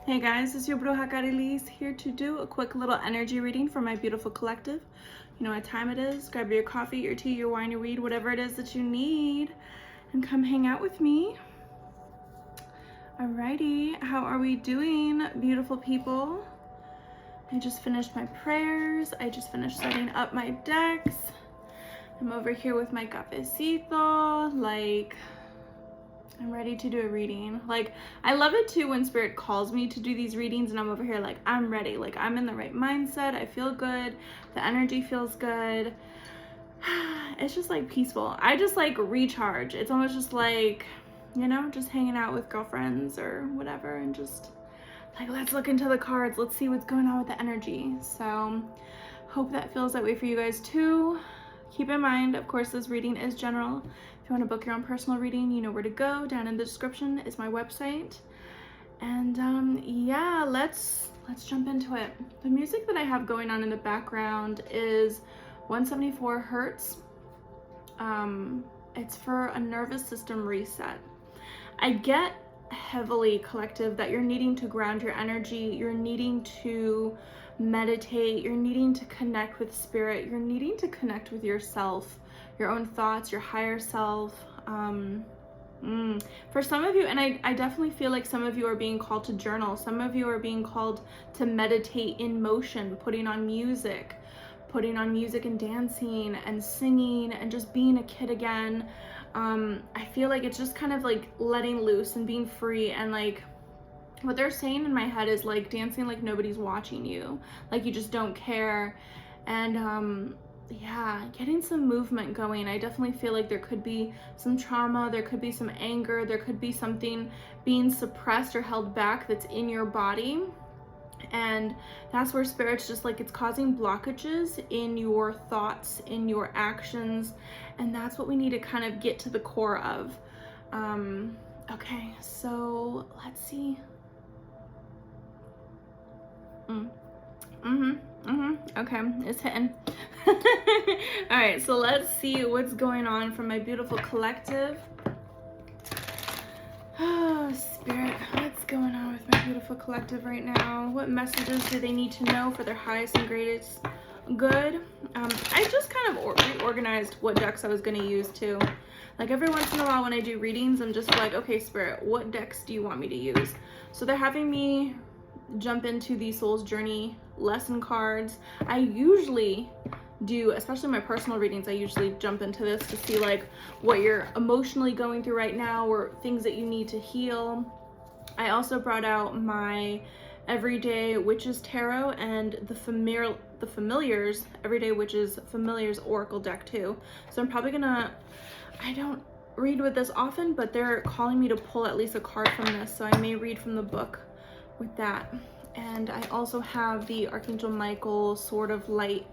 Hey guys, it's your brujacarrieliz here to do a quick little energy reading for my beautiful collective. You know what time it is. Grab your coffee, your tea, your wine, your weed, whatever it is that you need, and come hang out with me. Alrighty, how are we doing, beautiful people? I just finished my prayers. I just finished setting up my decks. I'm over here with my cafecito, like I'm ready to do a reading. Like, I love it too when spirit calls me to do these readings and I'm over here like, I'm ready. Like, I'm in the right mindset. I feel good. The energy feels good. It's just like peaceful. I just like recharge. It's almost just like, you know, just hanging out with girlfriends or whatever and just like, let's look into the cards. Let's see what's going on with the energy. So hope that feels that way for you guys too. Keep in mind, of course, this reading is general. If you want to book your own personal reading, you know where to go. Down in the description is my website. And yeah, let's jump into it. The music that I have going on in the background is 174 hertz. It's for a nervous system reset. I get heavily, collective, that you're needing to ground your energy. You're needing to meditate. You're needing to connect with spirit. You're needing to connect with yourself, your own thoughts, your higher self. For some of you, and I definitely feel like some of you are being called to journal. Some of you are being called to meditate in motion, putting on music and dancing and singing and just being a kid again. I feel like it's just kind of like letting loose and being free, and like what they're saying in my head is like dancing like nobody's watching you, like you just don't care. And yeah, getting some movement going. I definitely feel like there could be some trauma, there could be some anger, there could be something being suppressed or held back that's in your body. And that's where spirit's just like, it's causing blockages in your thoughts, in your actions, and that's what we need to kind of get to the core of. Okay, so let's see. Okay, it's hitting. All right, so let's see what's going on from my beautiful collective. Oh, spirit, what's going on with my beautiful collective right now? What messages do they need to know for their highest and greatest good? I just kind of reorganized what decks I was going to use too. Like every once in a while when I do readings, I'm just like, okay, spirit, what decks do you want me to use? So they're having me jump into the Soul's Journey lesson cards. I usually do, especially my personal readings, I usually jump into this to see like what you're emotionally going through right now or things that you need to heal. I also brought out my Everyday Witches Tarot and the Familiars, Everyday Witches Familiars Oracle deck too. So I'm probably gonna, I don't read with this often, but they're calling me to pull at least a card from this, so I may read from the book with that. And I also have the Archangel Michael Sword of Light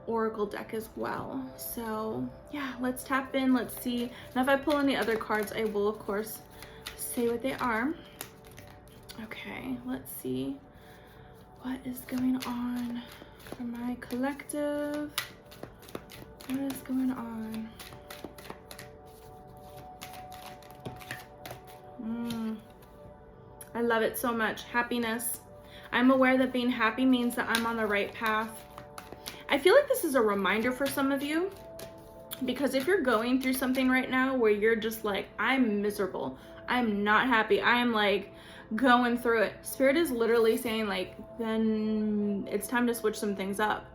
Oracle deck as well. So yeah, let's tap in, let's see. Now if I pull any other cards, I will of course say what they are. Okay, let's see what is going on for my collective. What is going on? I love it so much. Happiness. I'm aware that being happy means that I'm on the right path. I feel like this is a reminder for some of you, because if you're going through something right now where you're just like, I'm miserable, I'm not happy, I am like going through it, spirit is literally saying like, then it's time to switch some things up,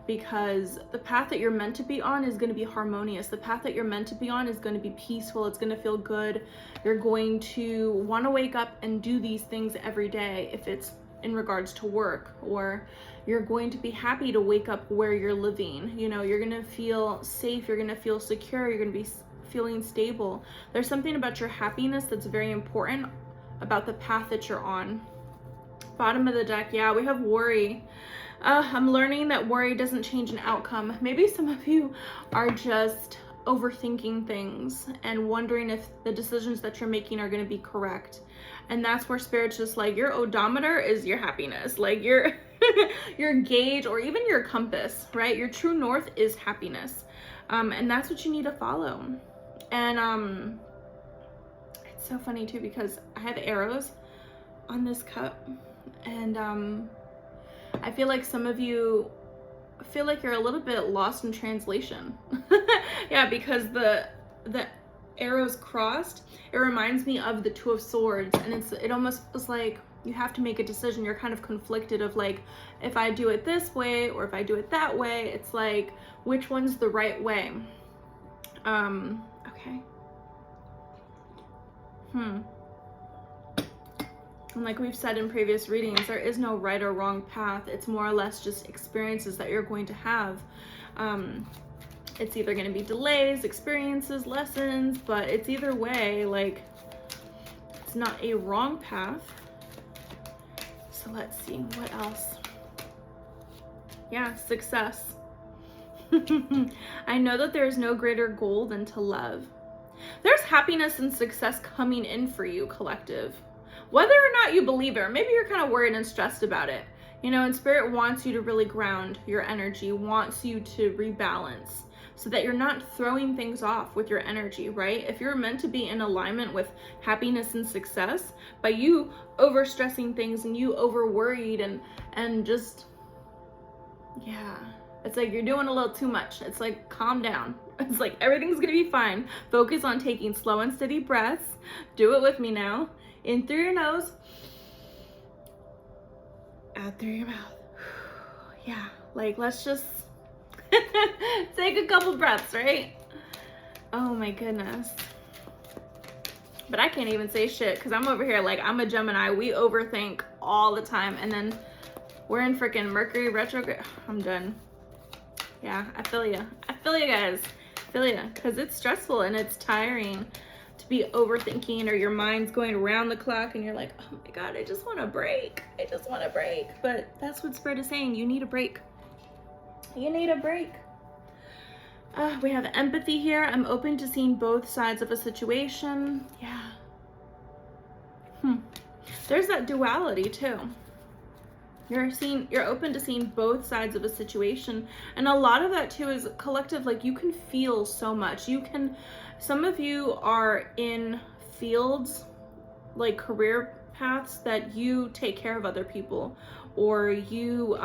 because the path that you're meant to be on is going to be harmonious. The path that you're meant to be on is going to be peaceful. It's going to feel good. You're going to want to wake up and do these things every day if it's in regards to work, or you're going to be happy to wake up where you're living. You know, you're going to feel safe. You're going to feel secure. You're going to be feeling stable. There's something about your happiness that's very important about the path that you're on. Bottom of the deck, yeah, we have worry. I'm learning that worry doesn't change an outcome. Maybe some of you are just overthinking things and wondering if the decisions that you're making are going to be correct. And that's where spirit's just like, your odometer is your happiness. Like your your gauge, or even your compass, right? Your true north is happiness. And that's what you need to follow. And it's so funny too, because I have arrows on this cup, and I feel like some of you feel like you're a little bit lost in translation. Yeah, because the arrows crossed, it reminds me of the Two of Swords, and it almost was like you have to make a decision. You're kind of conflicted of like, if I do it this way or if I do it that way, it's like, which one's the right way? Okay. And like we've said in previous readings, there is no right or wrong path. It's more or less just experiences that you're going to have. It's either going to be delays, experiences, lessons, but it's either way, like, it's not a wrong path. So let's see what else. Yeah, success. I know that there's no greater goal than to love. There's happiness and success coming in for you, collective. Whether or not you believe it, or maybe you're kind of worried and stressed about it. You know, and Spirit wants you to really ground your energy, wants you to rebalance so that you're not throwing things off with your energy, right? If you're meant to be in alignment with happiness and success, by you overstressing things and you over worried and just, yeah, it's like you're doing a little too much. It's like, calm down. It's like everything's gonna be fine. Focus on taking slow and steady breaths. Do it with me now. In through your nose, out through your mouth. Yeah, like let's just take a couple breaths, right? Oh my goodness. But I can't even say shit because I'm over here like I'm a Gemini. We overthink all the time, and then we're in freaking Mercury retrograde. I'm done. Yeah, I feel you. I feel you guys. I feel you, because it's stressful and it's tiring to be overthinking, or your mind's going around the clock and you're like, oh my God, I just want a break. I just want a break. But that's what Spirit is saying. You need a break. You need a break. We have empathy here. I'm open to seeing both sides of a situation. Yeah. There's that duality too. You're open to seeing both sides of a situation. And a lot of that too is collective, like you can feel so much. Some of you are in fields, like career paths that you take care of other people, or you're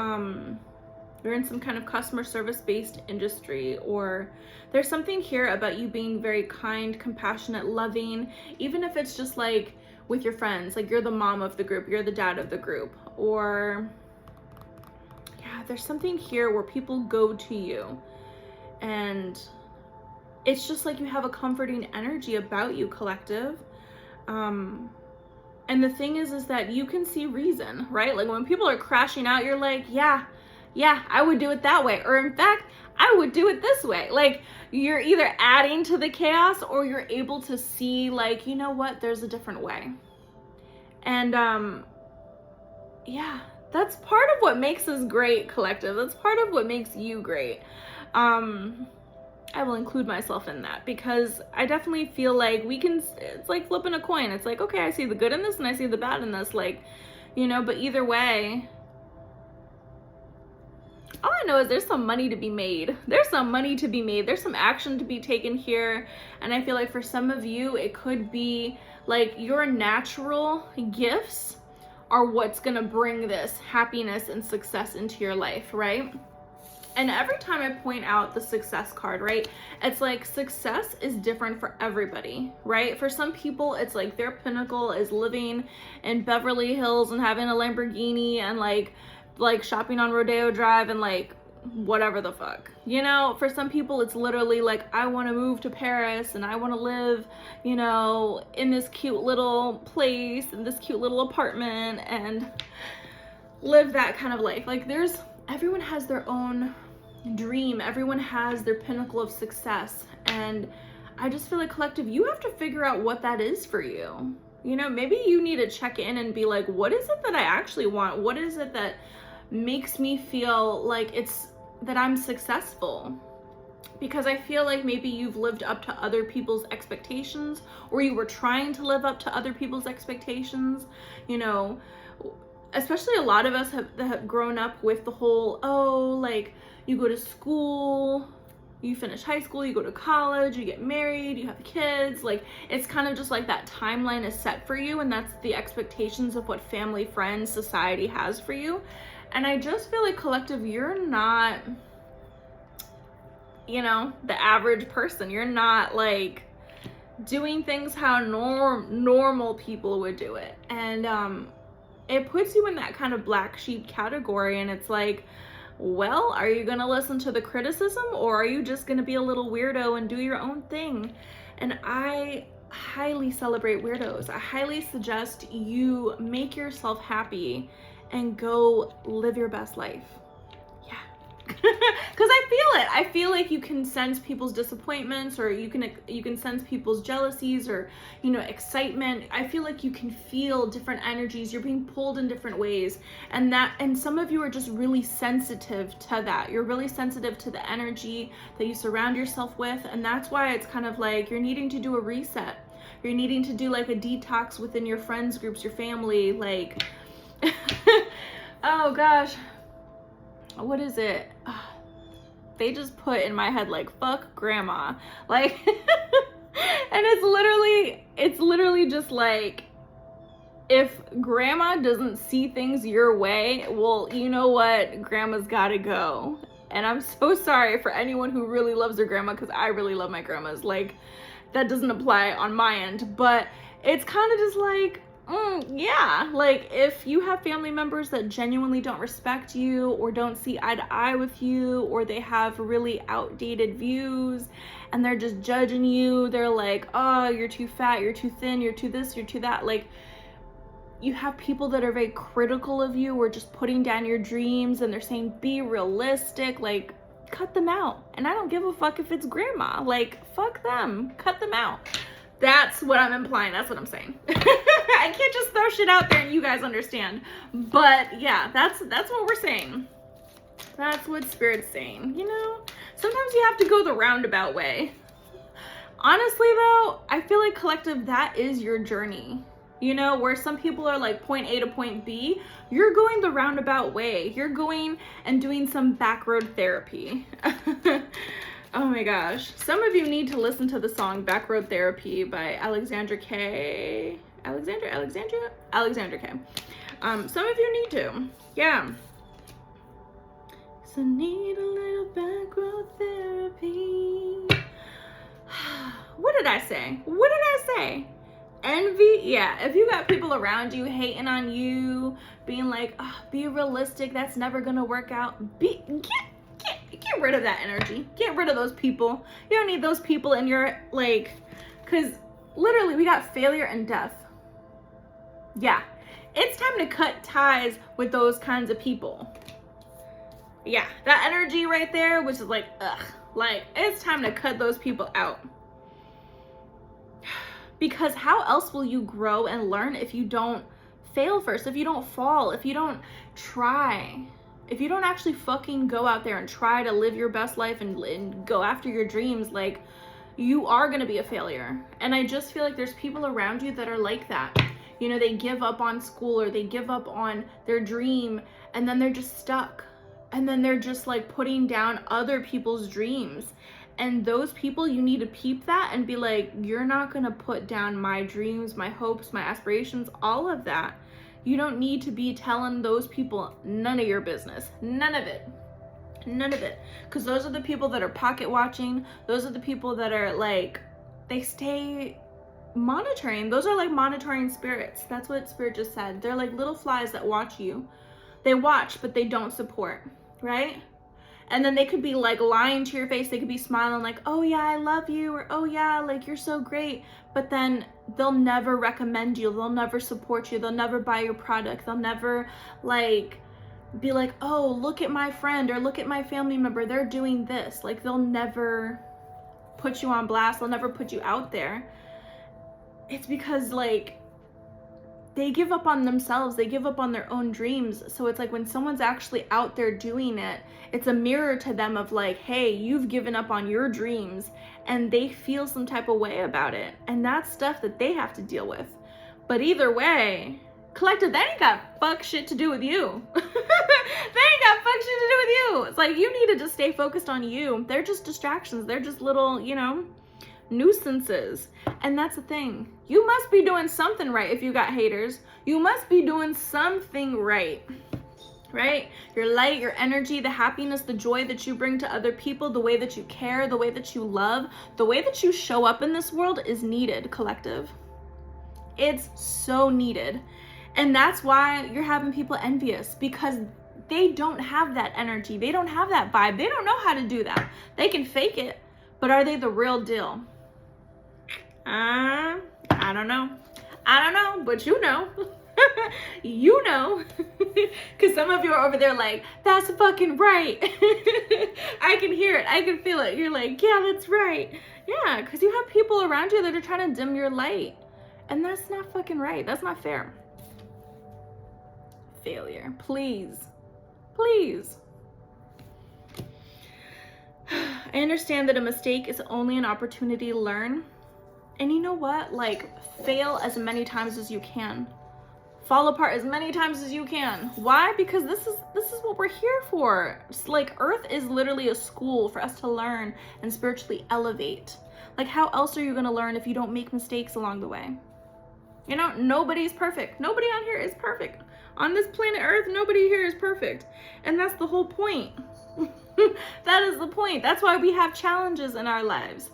in some kind of customer service based industry, or there's something here about you being very kind, compassionate, loving, even if it's just like with your friends, like you're the mom of the group, you're the dad of the group, or yeah, there's something here where people go to you and it's just like you have a comforting energy about you, collective. And the thing is that you can see reason, right? Like when people are crashing out, you're like, yeah, I would do it that way. Or in fact, I would do it this way. Like you're either adding to the chaos or you're able to see like, you know what, there's a different way. And yeah, that's part of what makes us great, collective. That's part of what makes you great. I will include myself in that because I definitely feel like it's like flipping a coin. It's like, okay, I see the good in this and I see the bad in this, like, you know, but either way, all I know is there's some money to be made. There's some money to be made. There's some action to be taken here. And I feel like for some of you, it could be like your natural gifts are what's gonna bring this happiness and success into your life, right? And every time I point out the success card, right, it's like success is different for everybody, right? For some people, it's like their pinnacle is living in Beverly Hills and having a Lamborghini and like shopping on Rodeo Drive and like whatever the fuck. You know, for some people, it's literally like, I want to move to Paris and I want to live, you know, in this cute little place, in this cute little apartment and live that kind of life. Like everyone has their own dream. Everyone has their pinnacle of success. And I just feel like collective, you have to figure out what that is for you. You know, maybe you need to check in and be like, what is it that I actually want? What is it that makes me feel like that I'm successful? Because I feel like maybe you've lived up to other people's expectations, or you were trying to live up to other people's expectations, you know. Especially a lot of us have grown up with the whole, oh, like you go to school, you finish high school, you go to college, you get married, you have kids. Like, it's kind of just like that timeline is set for you, and that's the expectations of what family, friends, society has for you. And I just feel like, collective, you're not, you know, the average person. You're not like doing things how normal people would do it. And it puts you in that kind of black sheep category, and it's like, well, are you gonna listen to the criticism, or are you just gonna be a little weirdo and do your own thing? And I highly celebrate weirdos. I highly suggest you make yourself happy and go live your best life. Yeah. Because I feel like you can sense people's disappointments, or you can sense people's jealousies, or, you know, excitement. I feel like you can feel different energies. You're being pulled in different ways, and some of you are just really sensitive to that. You're really sensitive to the energy that you surround yourself with, and that's why it's kind of like you're needing to do a reset. You're needing to do like a detox within your friends groups, your family, like oh gosh, what is it? They just put in my head like, fuck grandma, like and it's literally just like, if grandma doesn't see things your way, well, you know what, grandma's gotta go. And I'm so sorry for anyone who really loves their grandma, because I really love my grandmas. Like, that doesn't apply on my end, but it's kind of just like, yeah, like if you have family members that genuinely don't respect you, or don't see eye to eye with you, or they have really outdated views and they're just judging you, they're like, oh, you're too fat, you're too thin, you're too this, you're too that. Like, you have people that are very critical of you, or just putting down your dreams, and they're saying, be realistic. Like, cut them out. And I don't give a fuck if it's grandma. Like, fuck them, cut them out. That's what I'm implying. That's what I'm saying. I can't just throw shit out there and you guys understand. But yeah, that's what we're saying. That's what Spirit's saying. You know, sometimes you have to go the roundabout way. Honestly though, I feel like, collective, that is your journey. You know, where some people are like point A to point B, you're going the roundabout way. You're going and doing some backroad therapy. Oh my gosh. Some of you need to listen to the song Backroad Therapy by Alexandra K. Alexandra K. Some of you need to. Yeah. So need a little backroad therapy. What did I say? Envy? Yeah. If you got people around you hating on you, being like, oh, be realistic, that's never gonna work out. Get rid of that energy. Get rid of those people. You don't need those people in your, like, because literally we got failure and death. Yeah. It's time to cut ties with those kinds of people. Yeah. That energy right there, which is like, ugh. Like, it's time to cut those people out. Because how else will you grow and learn if you don't fail first, if you don't fall, if you don't try? If you don't actually fucking go out there and try to live your best life and go after your dreams, like, you are going to be a failure. And I just feel like there's people around you that are like that. You know, they give up on school, or they give up on their dream, and then they're just stuck. And then they're just like putting down other people's dreams. And those people, you need to peep that and be like, you're not going to put down my dreams, my hopes, my aspirations, all of that. You don't need to be telling those people none of your business. None of it. None of it. Because those are the people that are pocket watching. Those are the people that are like, they stay monitoring. Those are like monitoring spirits. That's what Spirit just said. They're like little flies that watch you. They watch, but they don't support, right? And then they could be like lying to your face. They could be smiling like, oh yeah, I love you. Or, oh yeah, like you're so great. But then they'll never recommend you. They'll never support you. They'll never buy your product. They'll never like be like, oh, look at my friend or look at my family member. They're doing this. Like, they'll never put you on blast. They'll never put you out there. It's because like they give up on themselves. They give up on their own dreams. So it's like when someone's actually out there doing it, it's a mirror to them of like, hey, you've given up on your dreams, and they feel some type of way about it. And that's stuff that they have to deal with. But either way, Collective, that ain't got fuck shit to do with you. They ain't got fuck shit to do with you. It's like, you need to just stay focused on you. They're just distractions. They're just little, you know, nuisances. And that's the thing. You must be doing something right if you got haters. You must be doing something right. Right? Your light, your energy, the happiness, the joy that you bring to other people, the way that you care, the way that you love, the way that you show up in this world is needed, collective. It's so needed. And that's why you're having people envious, because they don't have that energy. They don't have that vibe. They don't know how to do that. They can fake it, but are they the real deal? I don't know. I don't know, but you know. You know. Because some of you are over there like, that's fucking right. I can hear it. I can feel it. You're like, yeah, that's right. Yeah, because you have people around you that are trying to dim your light. And that's not fucking right. That's not fair. Failure. Please. Please. I understand that a mistake is only an opportunity to learn. And you know what? Like, fail as many times as you can. Fall apart as many times as you can. Why? Because this is what we're here for. It's like, Earth is literally a school for us to learn and spiritually elevate. Like, how else are you going to learn if you don't make mistakes along the way? You know, nobody's perfect. Nobody on here is perfect. On this planet Earth, nobody here is perfect. And that's the whole point. That is the point. That's why we have challenges in our lives.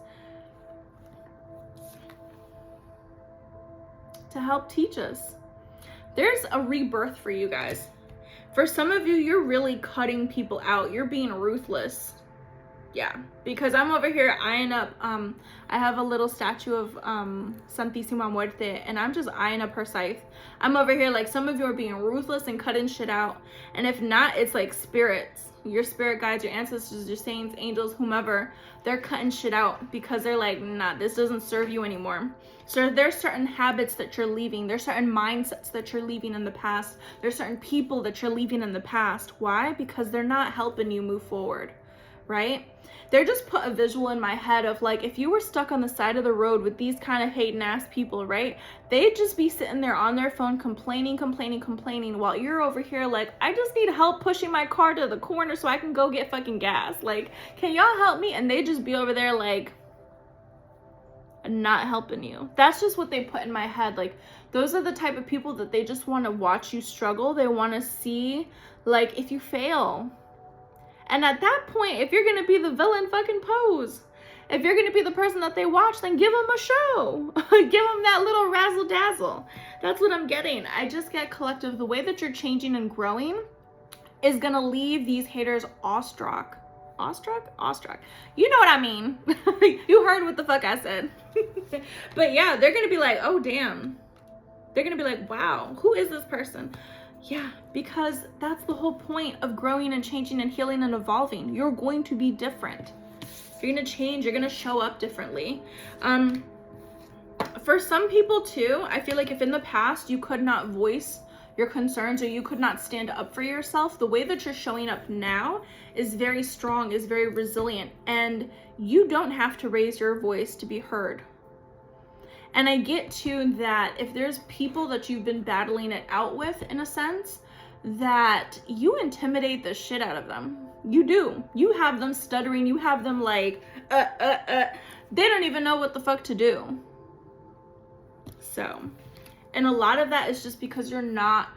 To help teach us. There's a rebirth for you guys. For some of you, you're really cutting people out. You're being ruthless. Yeah, because I'm over here eyeing up, I have a little statue of 𝕭𝖵𝖏 𝕮𝖆 and I'm just eyeing up her scythe. I'm over here like, some of you are being ruthless and cutting shit out. And if not, it's like spirits, your spirit guides, your ancestors, your saints, angels, whomever, they're cutting shit out because they're like, nah, this doesn't serve you anymore. So there's certain habits that you're leaving. There's certain mindsets that you're leaving in the past. There's certain people that you're leaving in the past. Why? Because they're not helping you move forward, right? They're just put a visual in my head of like, if you were stuck on the side of the road with these kind of hating ass people, right? They'd just be sitting there on their phone complaining while you're over here like, I just need help pushing my car to the corner so I can go get fucking gas. Like, can y'all help me? And they'd just be over there like, not helping you. That's just what they put in my head. Like, those are the type of people that they just want to watch you struggle. They want to see like if you fail. And at that point, if you're going to be the villain, fucking pose. If you're going to be the person that they watch, then give them a show. Give them that little razzle dazzle. That's what I'm getting. I just get, collective, the way that you're changing and growing is going to leave these haters awestruck. Awestruck. You know what I mean. You heard what the fuck I said. But yeah, they're going to be like, oh, damn. They're going to be like, wow, who is this person? Yeah, because that's the whole point of growing and changing and healing and evolving. You're going to be different. You're going to change. You're going to show up differently. For some people too, I feel like if in the past you could not voice your concerns or you could not stand up for yourself, the way that you're showing up now is very strong, is very resilient, and you don't have to raise your voice to be heard. And I get to that if there's people that you've been battling it out with, in a sense, that you intimidate the shit out of them. You do. You have them stuttering. You have them like, They don't even know what the fuck to do. So, and a lot of that is just because you're not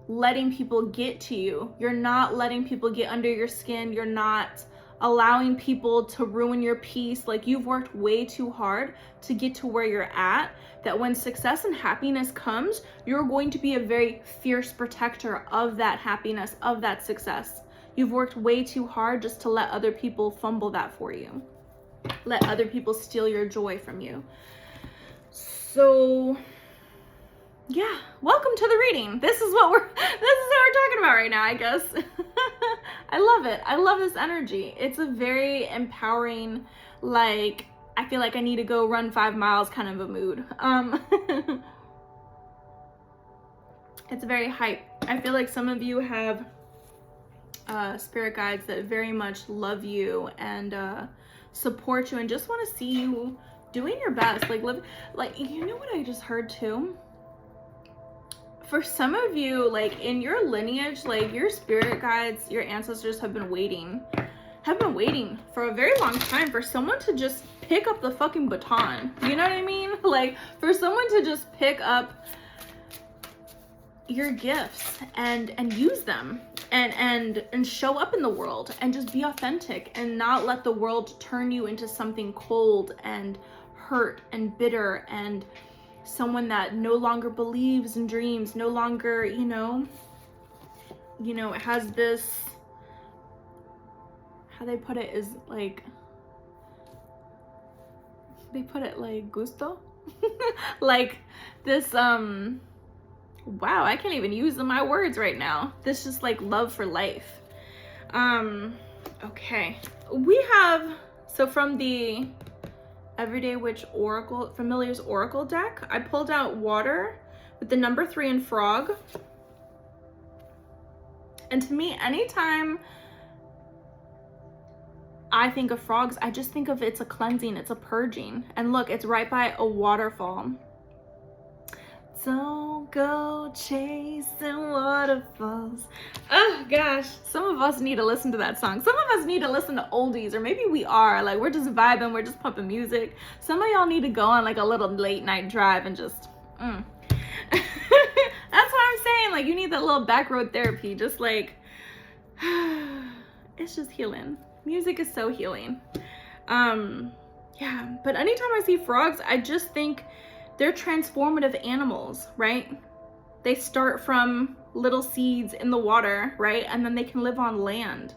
letting people get to you. You're not letting people get under your skin. You're not allowing people to ruin your peace. Like, you've worked way too hard to get to where you're at, that when success and happiness comes, you're going to be a very fierce protector of that happiness, of that success. You've worked way too hard just to let other people fumble that for you. Let other people steal your joy from you. So yeah, welcome to the reading. This is what we're talking about right now, I guess. I love it. I love this energy. It's a very empowering, like, I feel like I need to go run 5 miles kind of a mood. It's very hype. I feel like some of you have spirit guides that very much love you and support you and just want to see you doing your best. Like, live, like, you know what I just heard too? for some of you, like in your lineage, like your spirit guides, your ancestors have been waiting for a very long time for someone to just pick up the fucking baton. You know what I mean? Like for someone to just pick up your gifts and use them and show up in the world and just be authentic and not let the world turn you into something cold and hurt and bitter and someone that no longer believes in dreams, no longer, you know, it has this, how they put it is like, they put it like gusto, like this, wow, I can't even use my words right now. This just like love for life. Okay, we have, so from the Everyday Witch Oracle, Familiar's Oracle deck, I pulled out water with the number 3 and frog. And to me, anytime I think of frogs, I just think of it's a cleansing, it's a purging. And look, it's right by a waterfall. Don't go chasing waterfalls. Oh gosh, some of us need to listen to that song. Some of us need to listen to oldies, or maybe we are, like we're just vibing, we're just pumping music. Some of y'all need to go on like a little late night drive and just, That's what I'm saying, like you need that little back road therapy, just like, it's just healing. Music is so healing. Yeah, but anytime I see frogs, I just think they're transformative animals, right? They start from little seeds in the water, right? And then they can live on land.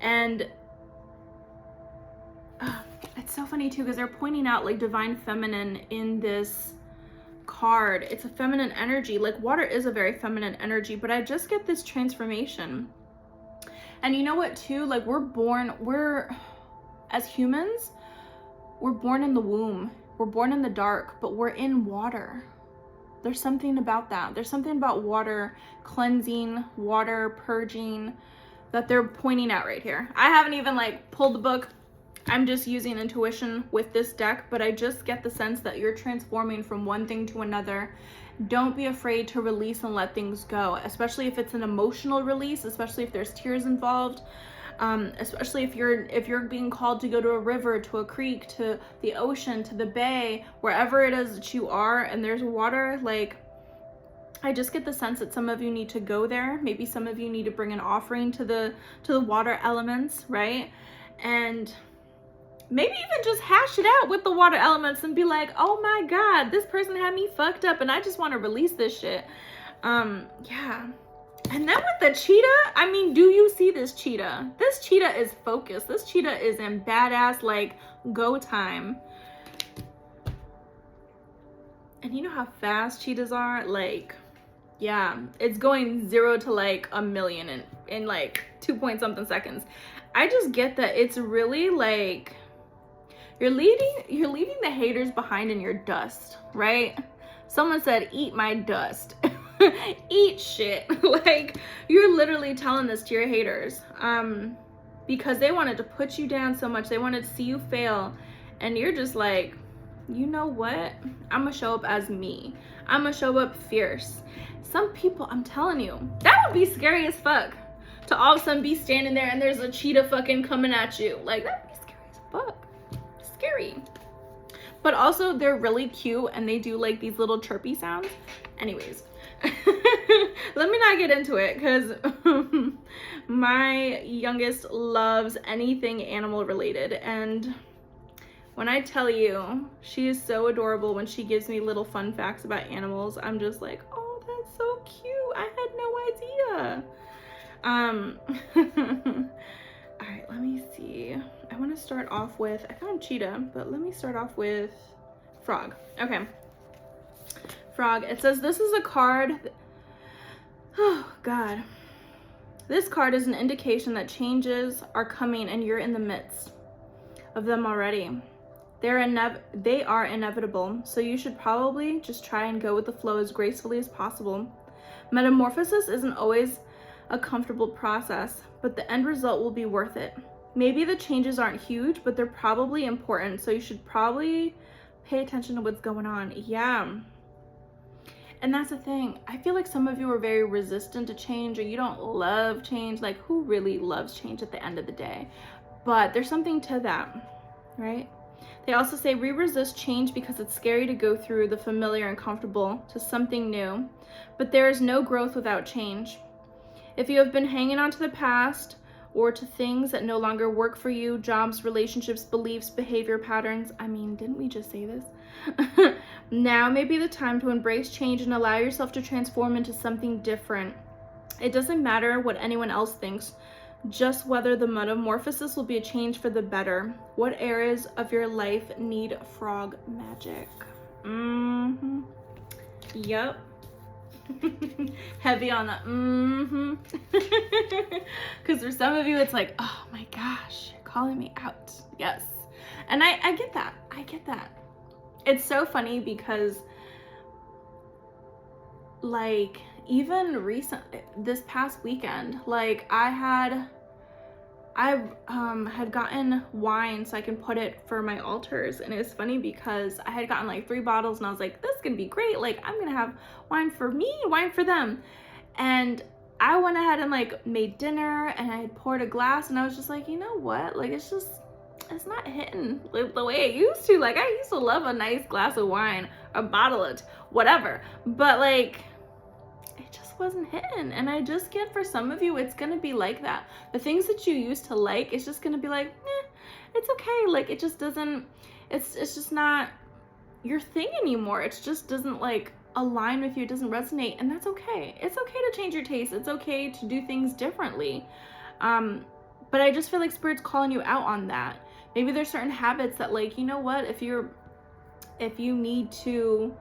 And it's so funny too, because they're pointing out like divine feminine in this card. It's a feminine energy. Like water is a very feminine energy, but I just get this transformation. And you know what too? Like as humans, we're born in the womb. We're born in the dark, but we're in water. There's something about that. There's something about water cleansing, water purging that they're pointing out right here. I haven't even like pulled the book. I'm just using intuition with this deck, but I just get the sense that you're transforming from one thing to another. Don't be afraid to release and let things go, especially if it's an emotional release, especially if there's tears involved. Especially if you're being called to go to a river, to a creek, to the ocean, to the bay, wherever it is that you are and there's water, like I just get the sense that some of you need to go there. Maybe some of you need to bring an offering to the water elements, right? And maybe even just hash it out with the water elements and be like, oh my God, this person had me fucked up and I just want to release this shit. Yeah. And then with the cheetah, I mean, do you see this cheetah? This cheetah is focused. This cheetah is in badass, like, go time. And you know how fast cheetahs are? Like, yeah, it's going 0 to like 1,000,000 in like 2-point-something seconds. I just get that it's really like, you're leaving the haters behind in your dust, right? Someone said, eat my dust. Eat shit. Like you're literally telling this to your haters because they wanted to put you down so much, they wanted to see you fail, and you're just like, you know what, I'm gonna show up as me, I'm gonna show up fierce. Some people, I'm telling you, that would be scary as fuck to all of a sudden be standing there and there's a cheetah fucking coming at you. Like that'd be scary as fuck. Scary. But also they're really cute and they do like these little chirpy sounds. Anyways, let me not get into it because my youngest loves anything animal related, and when I tell you she is so adorable when she gives me little fun facts about animals, I'm just like, oh, that's so cute, I had no idea. All right, let me see. I want to start off with, I found cheetah, but let me start off with frog. Okay. Frog, it says this is a card. Oh God, this card is an indication that changes are coming and you're in the midst of them already. They are inevitable, so you should probably just try and go with the flow as gracefully as possible. Metamorphosis isn't always a comfortable process, but the end result will be worth it. Maybe the changes aren't huge, but they're probably important, so you should probably pay attention to what's going on. Yeah. And that's the thing. I feel like some of you are very resistant to change, or you don't love change. Like, who really loves change at the end of the day? But there's something to that, right? They also say we resist change because it's scary to go through the familiar and comfortable to something new. But there is no growth without change. If you have been hanging on to the past or to things that no longer work for you, jobs, relationships, beliefs, behavior patterns, I mean, didn't we just say this? Now may be the time to embrace change and allow yourself to transform into something different. It doesn't matter what anyone else thinks, just whether the metamorphosis will be a change for the better. What areas of your life need frog magic? Yup. Heavy on the because for some of you it's like, oh my gosh, you're calling me out. Yes. And I get that. I get that. It's so funny because, like, even this past weekend, like, I had gotten wine so I can put it for my altars. And it was funny because I had gotten like 3 bottles and I was like, this is gonna be great. Like, I'm gonna have wine for me, wine for them. And I went ahead and like made dinner and I had poured a glass and I was just like, you know what? Like, it's not hitting like the way it used to. Like, I used to love a nice glass of wine, a bottle of whatever. But like, it just wasn't hitting. And I just get, for some of you, it's gonna be like that. The things that you used to like, it's just gonna be like, it's okay. Like, it just doesn't, it's just not your thing anymore. It just doesn't like align with you. It doesn't resonate, and that's okay. It's okay to change your taste. It's okay to do things differently. But I just feel like Spirit's calling you out on that. Maybe there's certain habits that, like, you know what, if you need to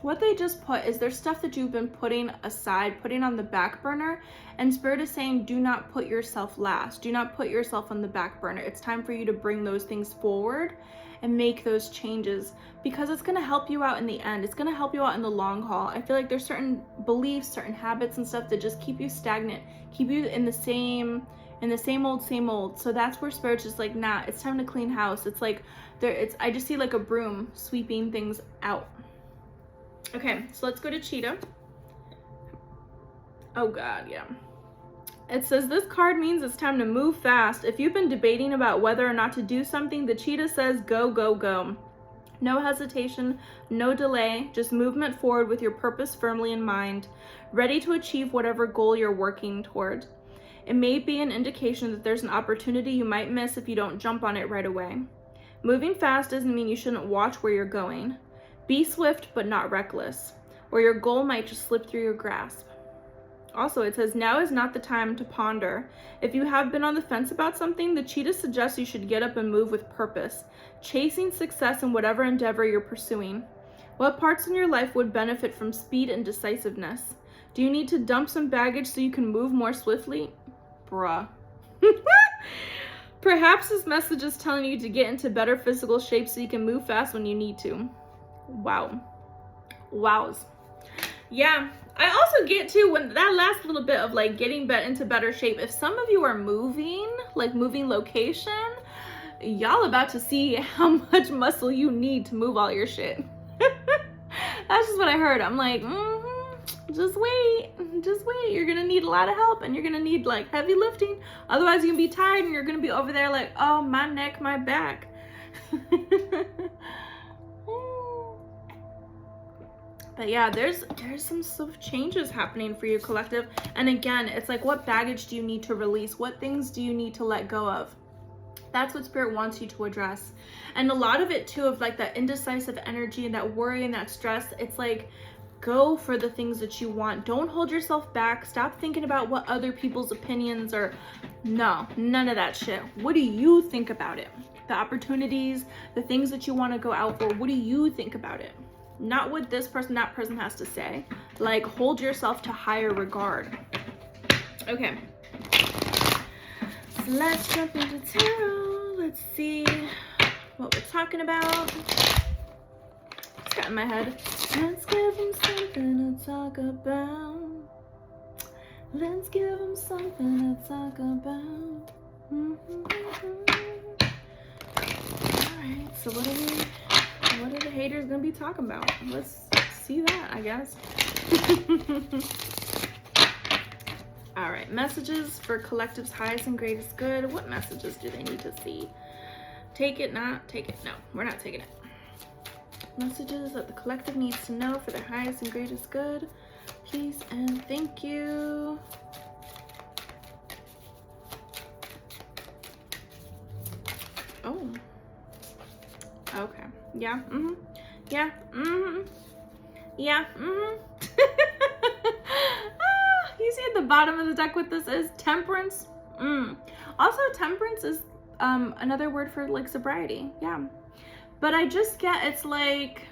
what they just put is there's stuff that you've been putting aside, putting on the back burner, and Spirit is saying, do not put yourself last. Do not put yourself on the back burner. It's time for you to bring those things forward and make those changes, because it's going to help you out in the end. It's going to help you out in the long haul. I feel like there's certain beliefs, certain habits and stuff that just keep you stagnant, keep you in the same old. So that's where Spirit's just like, nah, it's time to clean house. It's like I just see like a broom sweeping things out. Okay, so let's go to Cheetah. Oh God, yeah. It says this card means it's time to move fast. If you've been debating about whether or not to do something, the Cheetah says go, go, go. No hesitation, no delay, just movement forward with your purpose firmly in mind, ready to achieve whatever goal you're working toward. It may be an indication that there's an opportunity you might miss if you don't jump on it right away. Moving fast doesn't mean you shouldn't watch where you're going. Be swift but not reckless, or your goal might just slip through your grasp. Also, it says now is not the time to ponder. If you have been on the fence about something, the Cheetah suggests you should get up and move with purpose, chasing success in whatever endeavor you're pursuing. What parts in your life would benefit from speed and decisiveness? Do you need to dump some baggage so you can move more swiftly? Bruh. Perhaps this message is telling you to get into better physical shape so you can move fast when you need to. Wow. Wows. Yeah. I also get to when that last little bit of like getting into better shape. If some of you are moving, like moving location, y'all about to see how much muscle you need to move all your shit. That's just what I heard. I'm like, just wait. You're gonna need a lot of help, and you're gonna need like heavy lifting. Otherwise you're gonna be tired and you're gonna be over there like, oh, my neck, my back. But yeah, there's some sort of changes happening for you, collective. And again, it's like, what baggage do you need to release? What things do you need to let go of? That's what Spirit wants you to address. And a lot of it too, of like that indecisive energy and that worry and that stress, it's like, go for the things that you want. Don't hold yourself back. Stop thinking about what other people's opinions are. No, none of that shit. What do you think about it? The opportunities, the things that you want to go out for, what do you think about it? Not what this person, that person has to say. Like, hold yourself to higher regard. Okay. So let's jump into tarot. Let's see what we're talking about. It's got in my head. Let's give them something to talk about. Let's give them something to talk about. Alright, so what What are the haters gonna be talking about? Let's see that, I guess. All right, messages for collective's highest and greatest good. What messages do they need to see? Take it, not take it. No, we're not taking it. Messages that the collective needs to know for their highest and greatest good. Please and thank you. Oh. Okay. Yeah. Mm-hmm. Yeah. Mm-hmm. Yeah. Mm-hmm. You see at the bottom of the deck what this is? Temperance. Also, temperance is another word for like sobriety. Yeah. But I just get, it's like,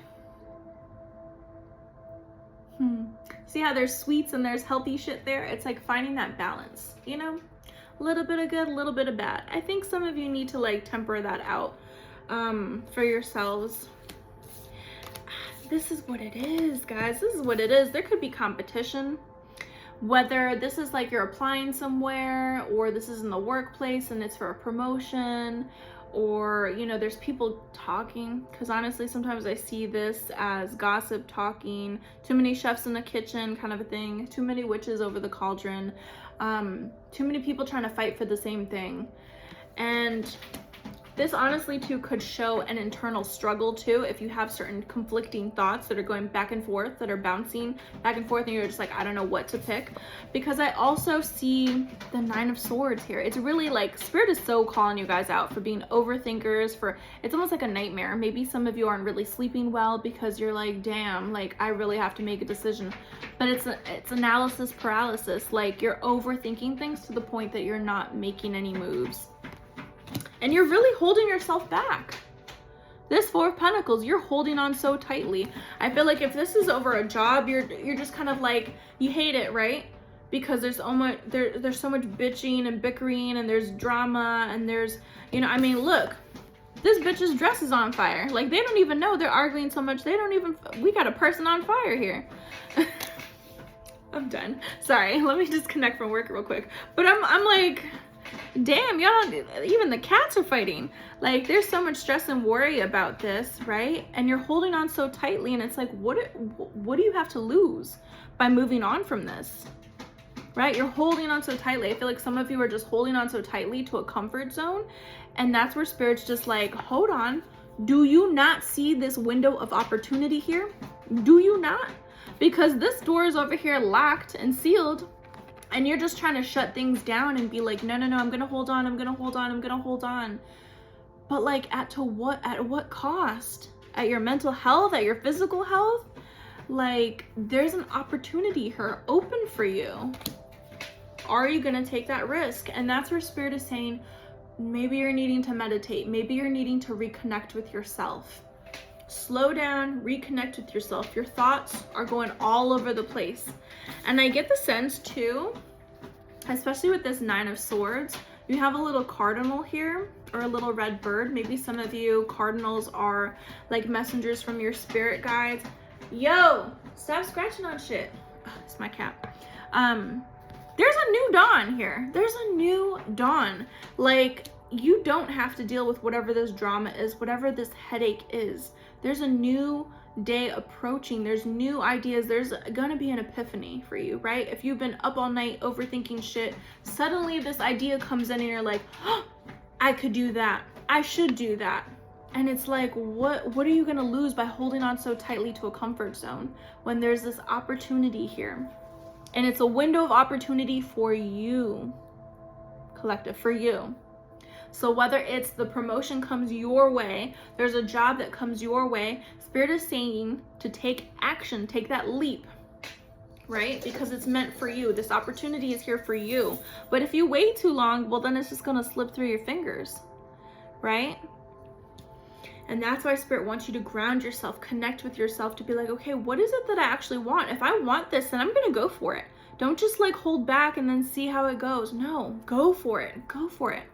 see how there's sweets and there's healthy shit there? It's like finding that balance, you know? A little bit of good, a little bit of bad. I think some of you need to like temper that out for yourselves. This is what it is, guys. This is what it is. There could be competition. Whether this is like you're applying somewhere, or this is in the workplace and it's for a promotion, or, you know, there's people talking, because honestly, sometimes I see this as gossip talking, too many chefs in the kitchen kind of a thing, too many witches over the cauldron, too many people trying to fight for the same thing. And this honestly too could show an internal struggle too, if you have certain conflicting thoughts that are going back and forth, that are bouncing back and forth, and you're just like, I don't know what to pick. Because I also see the 9 of Swords here. It's really like, Spirit is so calling you guys out for being overthinkers, for, it's almost like a nightmare. Maybe some of you aren't really sleeping well because you're like, damn, like I really have to make a decision. But it's analysis paralysis. Like you're overthinking things to the point that you're not making any moves. And you're really holding yourself back. This 4 of Pentacles, you're holding on so tightly. I feel like if this is over a job, you're just kind of like, you hate it, right? Because there's so much bitching and bickering, and there's drama, and there's, you know, I mean, look, this bitch's dress is on fire. Like they don't even know they're arguing so much. They don't even, we got a person on fire here. I'm done. Sorry, let me disconnect from work real quick. But I'm like, damn, y'all, even the cats are fighting. Like there's so much stress and worry about this, right? And you're holding on so tightly, and it's like, what do you have to lose by moving on from this, right? You're holding on so tightly. I feel like some of you are just holding on so tightly to a comfort zone, and that's where Spirit's just like, hold on, do you not see this window of opportunity here? Do you not? Because this door is over here locked and sealed, and you're just trying to shut things down and be like, no, I'm gonna hold on, I'm gonna hold on. But like, at what cost? At your mental health, at your physical health? Like, there's an opportunity here open for you. Are you gonna take that risk? And that's where Spirit is saying, maybe you're needing to meditate. Maybe you're needing to reconnect with yourself. Slow down, reconnect with yourself. Your thoughts are going all over the place. And I get the sense too, especially with this 9 of Swords, you have a little cardinal here, or a little red bird. Maybe some of you, cardinals are like messengers from your spirit guides. Yo, stop scratching on shit. Ugh, it's my cat. There's a new dawn here. There's a new dawn. Like, you don't have to deal with whatever this drama is, whatever this headache is. There's a new day approaching. There's new ideas. There's gonna be an epiphany for you, right? If you've been up all night overthinking shit, suddenly this idea comes in and you're like, oh, I could do that. I should do that. And it's like, what are you gonna lose by holding on so tightly to a comfort zone when there's this opportunity here? And it's a window of opportunity for you, collective, for you. So whether it's the promotion comes your way, there's a job that comes your way, Spirit is saying to take action, take that leap, right? Because it's meant for you. This opportunity is here for you. But if you wait too long, well, then it's just gonna slip through your fingers, right? And that's why Spirit wants you to ground yourself, connect with yourself, to be like, okay, what is it that I actually want? If I want this, then I'm gonna go for it. Don't just like hold back and then see how it goes. No, go for it, go for it.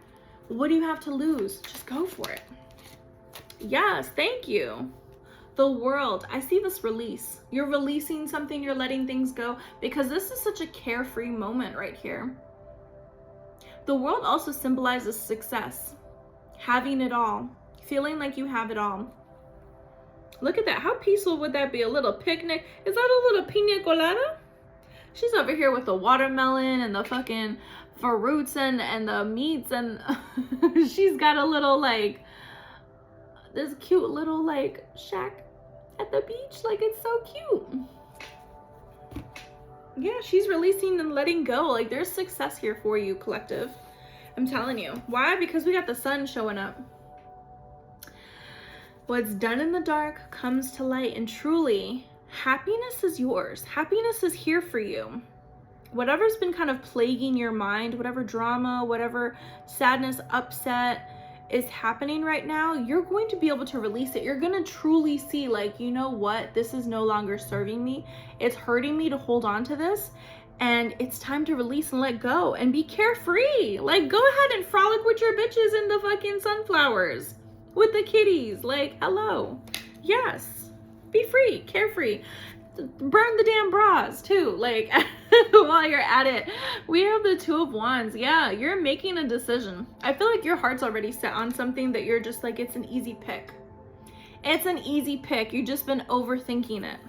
What do you have to lose? Just go for it. Yes, thank you. The World, I see this release. You're releasing something, you're letting things go, because this is such a carefree moment right here. The World also symbolizes success, having it all, feeling like you have it all. Look at that. How peaceful would that be? A little picnic. Is that a little piña colada? She's over here with the watermelon and the fucking fruits and the meats, and she's got a little like this cute little like shack at the beach. Like, it's so cute. Yeah, she's releasing and letting go. Like, there's success here for you, collective. I'm telling you. Why? Because we got the sun showing up. What's done in the dark comes to light, and truly, happiness is yours. Happiness is here for you. Whatever's been kind of plaguing your mind, whatever drama, whatever sadness, upset is happening right now, you're going to be able to release it. You're going to truly see, like, you know what? This is no longer serving me. It's hurting me to hold on to this. And it's time to release and let go and be carefree. Like, go ahead and frolic with your bitches in the fucking sunflowers. With the kitties. Like, hello. Yes. Be free. Carefree. Burn the damn bras too. Like, while you're at it. We have the Two of Wands. Yeah, you're making a decision. I feel like your heart's already set on something that you're just like, it's an easy pick. It's an easy pick. You've just been overthinking it.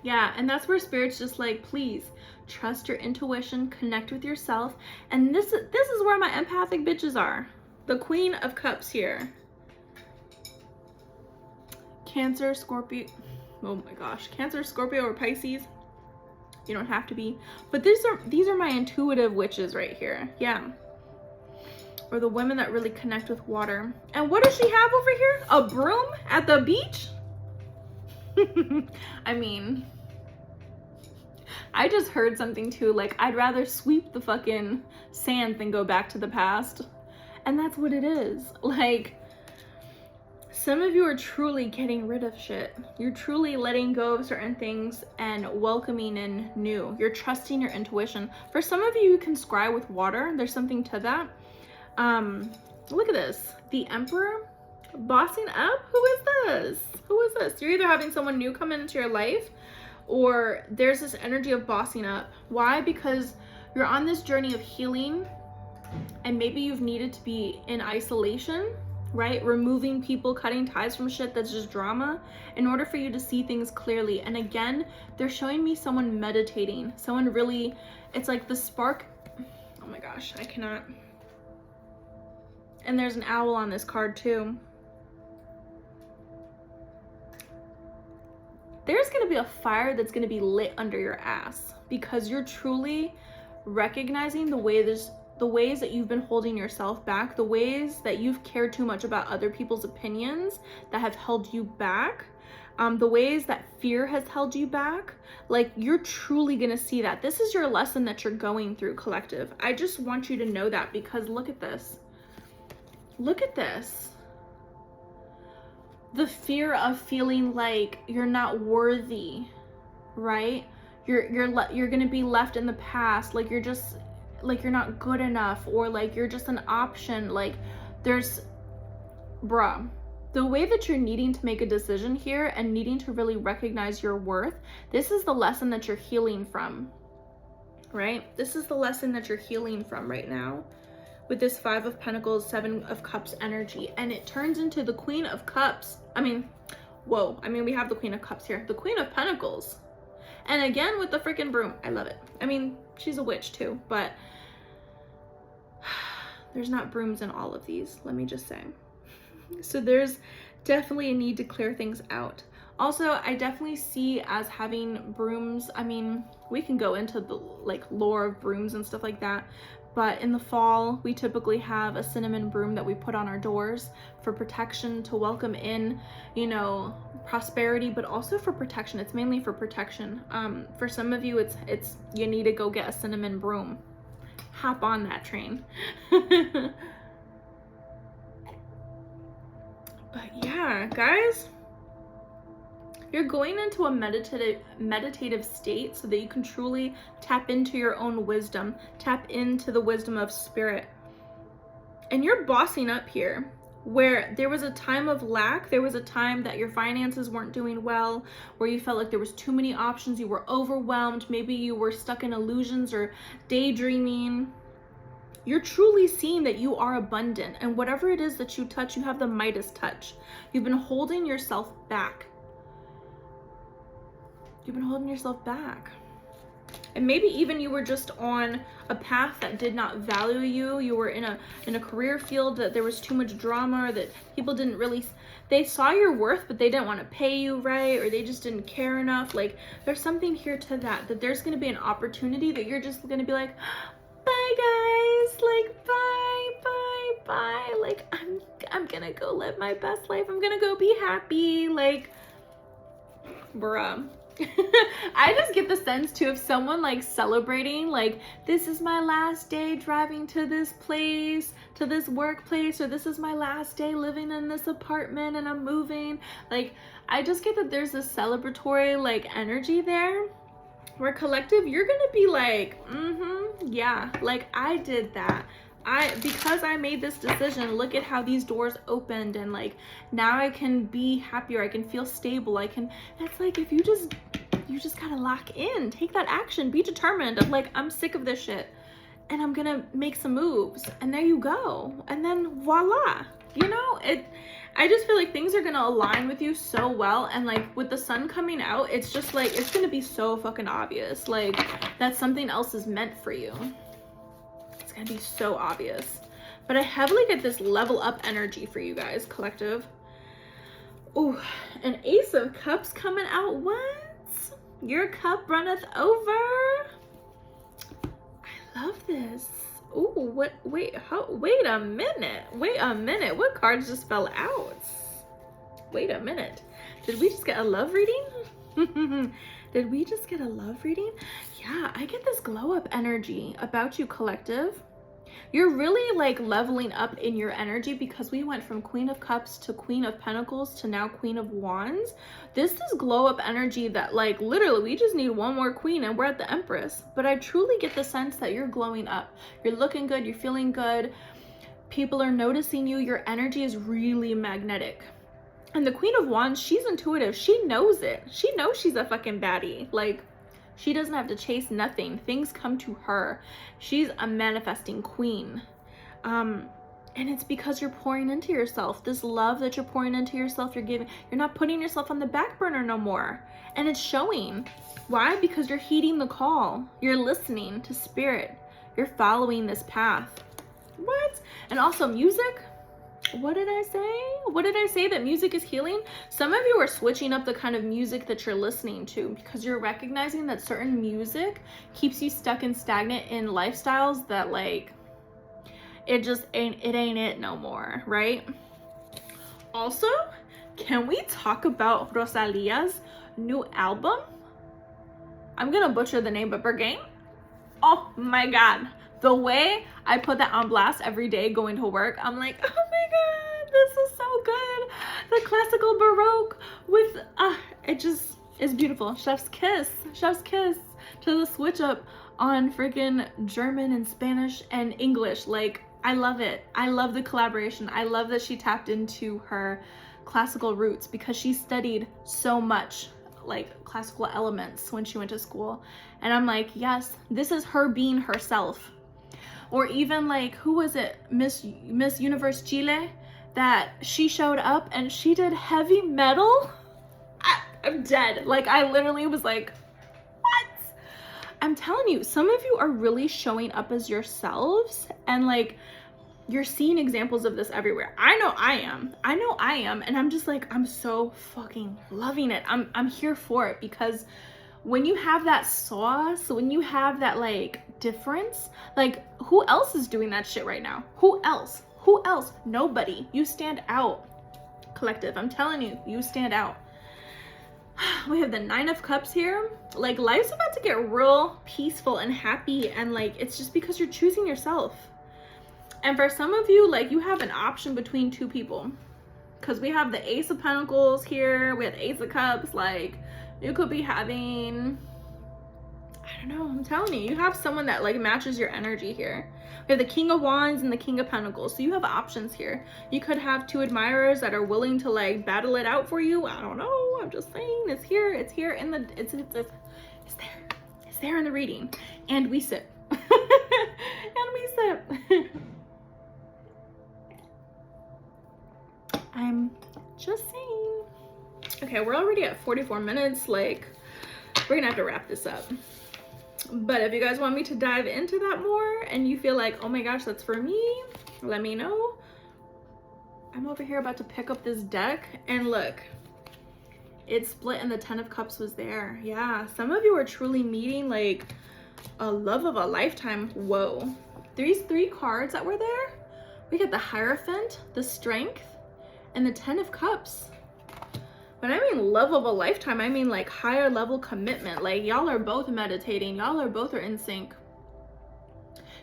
Yeah, and that's where Spirit's just like, please trust your intuition, connect with yourself. And this is where my empathic bitches are. The Queen of Cups here. Cancer, Scorpio. Oh my gosh. Cancer, Scorpio, or Pisces. You don't have to be. But these are my intuitive witches right here. Yeah. Or the women that really connect with water. And what does she have over here? A broom at the beach? I mean, I just heard something too, like, I'd rather sweep the fucking sand than go back to the past. And that's what it is. Like, some of you are truly getting rid of shit. You're truly letting go of certain things and welcoming in new. You're trusting your intuition. For some of you, you can scry with water. There's something to that. Look at this. The Emperor. Bossing up? Who is this? Who is this? You're either having someone new come into your life, or there's this energy of bossing up. Why? Because you're on this journey of healing, and maybe you've needed to be in isolation, right? Removing people, cutting ties from shit that's just drama in order for you to see things clearly. And again, they're showing me someone meditating. Someone really, it's like the spark. Oh my gosh, I cannot. And there's an owl on this card too. There's going to be a fire that's going to be lit under your ass because you're truly recognizing the ways that you've been holding yourself back, the ways that you've cared too much about other people's opinions that have held you back, the ways that fear has held you back. Like, you're truly going to see that. This is your lesson that you're going through, collective. I just want you to know that, because look at this. Look at this. The fear of feeling like you're not worthy, right? You're going to be left in the past, like you're just, like you're not good enough, or like you're just an option. Like, there's, bruh, the way that you're needing to make a decision here and needing to really recognize your worth, this is the lesson that you're healing from, right? This is the lesson that you're healing from right now. With this Five of Pentacles, Seven of Cups energy, and it turns into the Queen of Cups. I mean, whoa. I mean, we have the Queen of Cups here. The Queen of Pentacles. And again, with the freaking broom. I love it. I mean, she's a witch too, but there's not brooms in all of these, let me just say. So there's definitely a need to clear things out. Also, I definitely see as having brooms, I mean, we can go into the like lore of brooms and stuff like that. But in the fall, we typically have a cinnamon broom that we put on our doors for protection, to welcome in, you know, prosperity, but also for protection. It's mainly for protection. For some of you, it's you need to go get a cinnamon broom. Hop on that train. But yeah, guys, you're going into a meditative state so that you can truly tap into your own wisdom, tap into the wisdom of spirit. And you're bossing up here, where there was a time of lack, there was a time that your finances weren't doing well, where you felt like there was too many options, you were overwhelmed, maybe you were stuck in illusions or daydreaming. You're truly seeing that you are abundant, and whatever it is that you touch, you have the Midas touch. You've been holding yourself back. You've been holding yourself back. And maybe even you were just on a path that did not value you. You were in a career field that there was too much drama, or that people didn't really, they saw your worth, but they didn't want to pay you right, or they just didn't care enough. Like, there's something here to that there's going to be an opportunity that you're just going to be like, bye guys, like bye. Like, I'm going to go live my best life. I'm going to go be happy. Like, bruh. I just get the sense too of someone like celebrating, like, this is my last day driving to this place, to this workplace, or this is my last day living in this apartment and I'm moving. Like, I just get that there's a celebratory like energy there, where collective, you're gonna be like, yeah, like I did that. Because I made this decision, look at how these doors opened, and like now I can be happier, I can feel stable, that's like, if you just gotta lock in, take that action, be determined of like, I'm sick of this shit and I'm gonna make some moves, and there you go, and then voila, you know, I just feel like things are gonna align with you so well, and like with the sun coming out, it's just like, it's gonna be so fucking obvious, like that something else is meant for you. It's gonna be so obvious. But I heavily get this level up energy for you guys, collective. Ooh, an Ace of Cups coming out. What? Your cup runneth over. I love this. Ooh, what? Wait a minute. What cards just fell out? Wait a minute. Did we just get a love reading? Did we just get a love reading? Yeah, I get this glow up energy about you, collective. You're really like leveling up in your energy, because we went from Queen of Cups to Queen of Pentacles to now Queen of Wands. This is glow up energy that like literally we just need one more queen and we're at the Empress. But I truly get the sense that you're glowing up. You're looking good, you're feeling good. People are noticing you. Your energy is really magnetic. And the Queen of Wands, she's intuitive. She knows it. She knows she's a fucking baddie. Like, she doesn't have to chase nothing. Things come to her. She's a manifesting queen. And it's because you're pouring into yourself. This love that you're pouring into yourself, you're giving. You're not putting yourself on the back burner no more. And it's showing. Why? Because you're heeding the call. You're listening to spirit. You're following this path. What? And also music. What did I say? What did I say? That music is healing? Some of you are switching up the kind of music that you're listening to, because you're recognizing that certain music keeps you stuck and stagnant in lifestyles that like, it ain't it no more, right? Also, can we talk about Rosalia's new album? I'm gonna butcher the name, but 𝕭𝖚. Oh my God. The way I put that on blast every day going to work, I'm like, oh my God, this is so good. The classical Baroque with, it's beautiful. Chef's kiss to the switch up on freaking German and Spanish and English. Like, I love it. I love the collaboration. I love that she tapped into her classical roots, because she studied so much like classical elements when she went to school. And I'm like, yes, this is her being herself. Or even like, who was it? Miss Universe Chile, that she showed up and she did heavy metal. I'm dead. Like, I literally was like, what? I'm telling you, some of you are really showing up as yourselves, and like, you're seeing examples of this everywhere. I know I am. And I'm just like, I'm so fucking loving it. I'm here for it, because when you have that sauce, when you have that like difference, like, who else is doing that shit right now? Who else? Nobody. You stand out, collective. I'm telling you, you stand out. We have the 9 of Cups here. Like, life's about to get real peaceful and happy, and like, it's just because you're choosing yourself. And for some of you, like, you have an option between two people, because we have the Ace of Pentacles here, we have the Ace of Cups. Like, you could be having, I don't know, I'm telling you, you have someone that like matches your energy here. We have the King of Wands and the King of Pentacles. So you have options here. You could have two admirers that are willing to like battle it out for you. I don't know. I'm just saying, it's here in the, it's there in the reading. And we sip. I'm just saying. Okay, we're already at 44 minutes. Like, we're gonna have to wrap this up. But if you guys want me to dive into that more and you feel like, oh my gosh, that's for me, let me know. I'm over here about to pick up this deck, and look, it split and the 10 of Cups was there. Yeah, some of you are truly meeting like a love of a lifetime. Whoa. These 3 cards that were there, we got the Hierophant, the Strength, and the 10 of Cups. When I mean love of a lifetime, I mean like higher level commitment. Like y'all are both meditating, y'all are both in sync.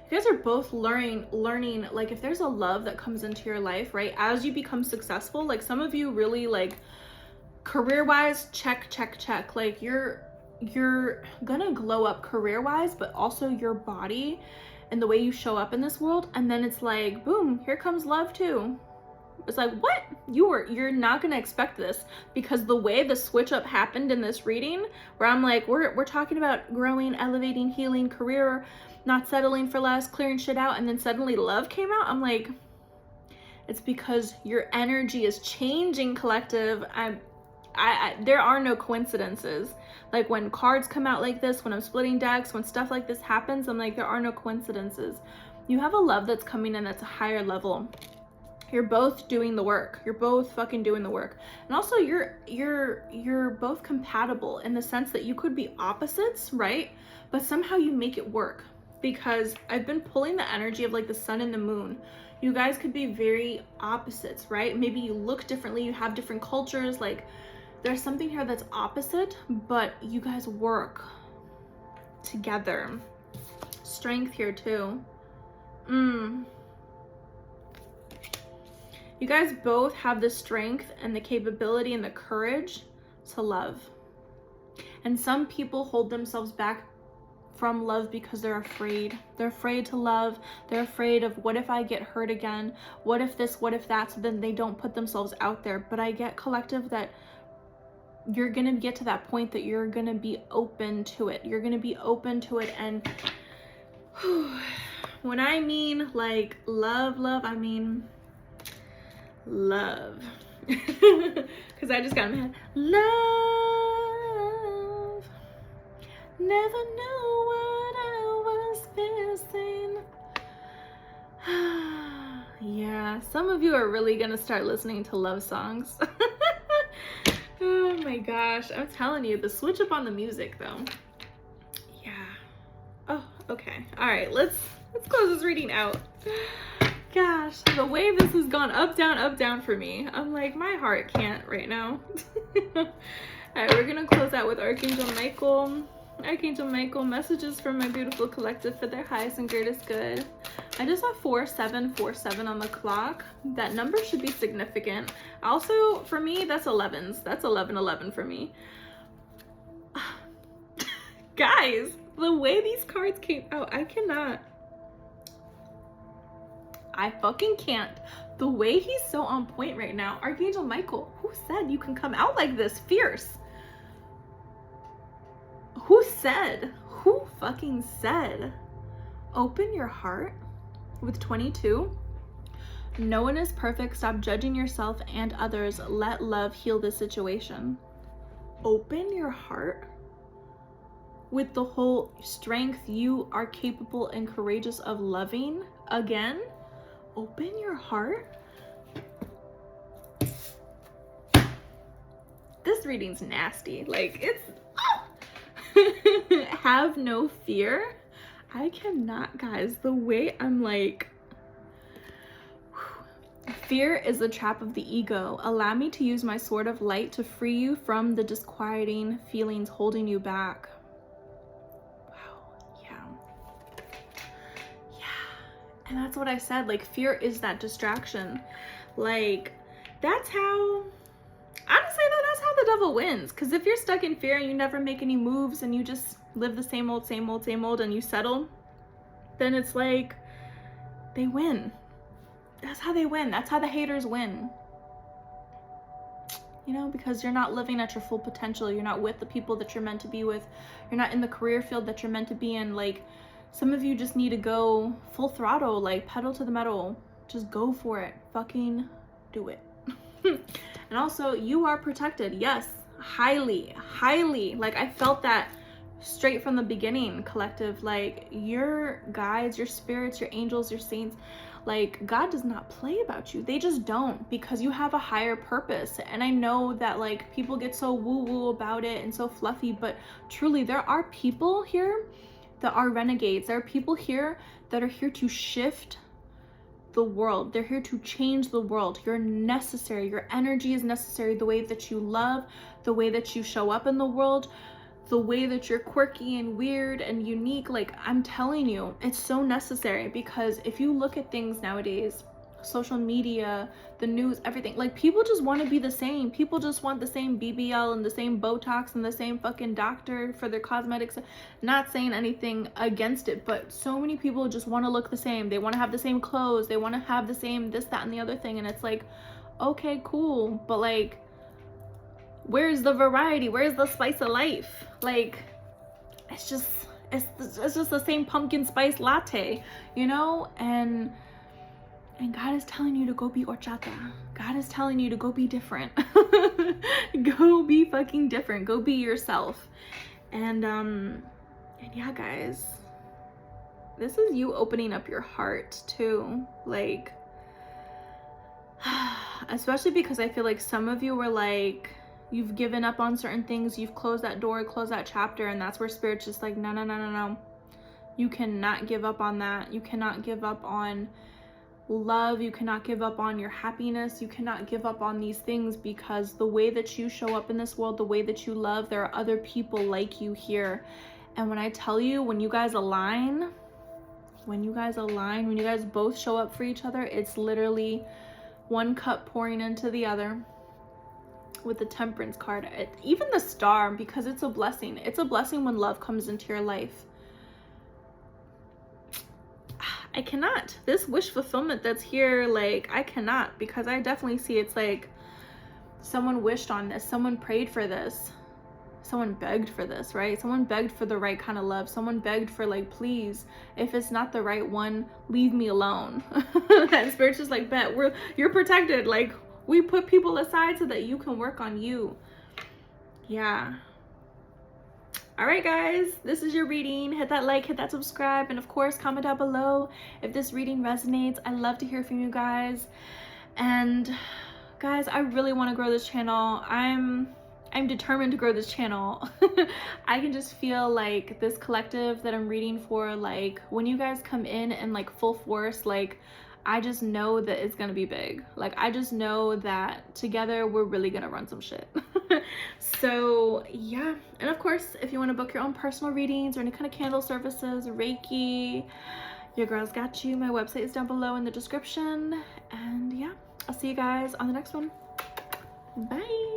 You guys are both learning, like if there's a love that comes into your life, right? As you become successful, like some of you really like career-wise, check. Like you're gonna glow up career-wise, but also your body and the way you show up in this world. And then it's like, boom, here comes love too. It's like, what? You're not gonna expect this, because the way the switch up happened in this reading, where I'm like, we're talking about growing, elevating, healing, career, not settling for less, clearing shit out, and then suddenly love came out. I'm like, it's because your energy is changing, collective. There are no coincidences. Like when cards come out like this, when I'm splitting decks, when stuff like this happens, I'm like, there are no coincidences. You have a love that's coming in that's a higher level. You're both doing the work. You're both fucking doing the work. And also you're both compatible in the sense that you could be opposites, right? But somehow you make it work, because I've been pulling the energy of like the sun and the moon. You guys could be very opposites, right? Maybe you look differently, you have different cultures, like there's something here that's opposite, but you guys work together. Strength here too. You guys both have the strength and the capability and the courage to love. And some people hold themselves back from love because they're afraid. They're afraid to love. They're afraid of, what if I get hurt again? What if this, what if that? So then they don't put themselves out there. But I get, collective, that you're gonna get to that point that you're gonna be open to it. You're gonna be open to it. And when I mean like love, I mean love. Because I just got in my head. Love. Never knew what I was missing. Yeah, some of you are really gonna start listening to love songs. Oh my gosh, I'm telling you, the switch up on the music though. Yeah. Oh, okay. All right, let's close this reading out. Gosh, the way this has gone up, down for me. I'm like, my heart can't right now. All right, we're gonna close out with Archangel Michael. Archangel Michael, messages from my beautiful collective for their highest and greatest good. I just have 4747 on the clock. That number should be significant. Also, for me, that's 11s. That's 1111 for me. Guys, the way these cards came out, I cannot. I fucking can't. The way he's so on point right now. Archangel Michael, who said you can come out like this fierce? Who said? Who fucking said? Open your heart with 22. No one is perfect. Stop judging yourself and others. Let love heal the situation. Open your heart with the whole strength. You are capable and courageous of loving again. Open your heart. This reading's nasty. Like, it's have no fear. I cannot, guys. The way I'm like, fear is the trap of the ego. Allow me to use my sword of light to free you from the disquieting feelings holding you back. And that's what I said, like, fear is that distraction. Like, that's how, honestly though, that's how the devil wins. Because if you're stuck in fear and you never make any moves and you just live the same old and you settle, then it's like, they win. That's how they win. That's how the haters win. You know, because you're not living at your full potential. You're not with the people that you're meant to be with. You're not in the career field that you're meant to be in. Like, some of you just need to go full throttle, like pedal to the metal. Just go for it. Fucking do it. And also, you are protected. Yes, highly, like I felt that straight from the beginning, collective. Like your guides, your spirits, your angels, your saints, like God does not play about you. They just don't, because you have a higher purpose. And I know that like people get so woo-woo about it and so fluffy, but truly there are people here that are renegades. There are people here that are here to shift the world. They're here to change the world. You're necessary. Your energy is necessary. The way that you love, the way that you show up in the world, the way that you're quirky and weird and unique. Like I'm telling you, it's so necessary, because if you look at things nowadays, social media, the news, everything, like people just want to be the same. People just want the same BBL and the same Botox and the same fucking doctor for their cosmetics. Not saying anything against it, but so many people just want to look the same. They want to have the same clothes. They want to have the same this, that, and the other thing. And it's like, okay, cool, but like, where's the variety? Where's the spice of life? Like, it's just the same pumpkin spice latte, you know? And God is telling you to go be horchata. God is telling you to go be different. Go be fucking different. Go be yourself. And yeah, guys, this is you opening up your heart too. Like, especially because I feel like some of you were like, you've given up on certain things. You've closed that door, closed that chapter. And that's where Spirit's just like, no, no, no, no, no. You cannot give up on that. You cannot give up on love. You cannot give up on your happiness. You cannot give up on these things, because the way that you show up in this world, the way that you love, there are other people like you here. And when I tell you, when you guys align, when you guys both show up for each other, it's literally one cup pouring into the other. With the Temperance card, even the Star, because it's a blessing. It's a blessing when love comes into your life. I cannot. This wish fulfillment that's here, like, I cannot, because I definitely see it's like someone wished on this, someone prayed for this, someone begged for this, right? Someone begged for the right kind of love. Someone begged for, like, please, if it's not the right one, leave me alone. And Spirit's just like, bet, you're protected. Like, we put people aside so that you can work on you. Yeah. All right, guys, this is your reading. Hit that like, hit that subscribe, and of course, comment down below if this reading resonates. I love to hear from you guys. And guys, I really want to grow this channel. I'm determined to grow this channel. I can just feel like this collective that I'm reading for, like when you guys come in and like full force, like I just know that it's gonna be big. Like I just know that together we're really gonna run some shit. So yeah, and of course, if you want to book your own personal readings or any kind of candle services, Reiki, your girl's got you. My website is down below in the description. And yeah, I'll see you guys on the next one. Bye.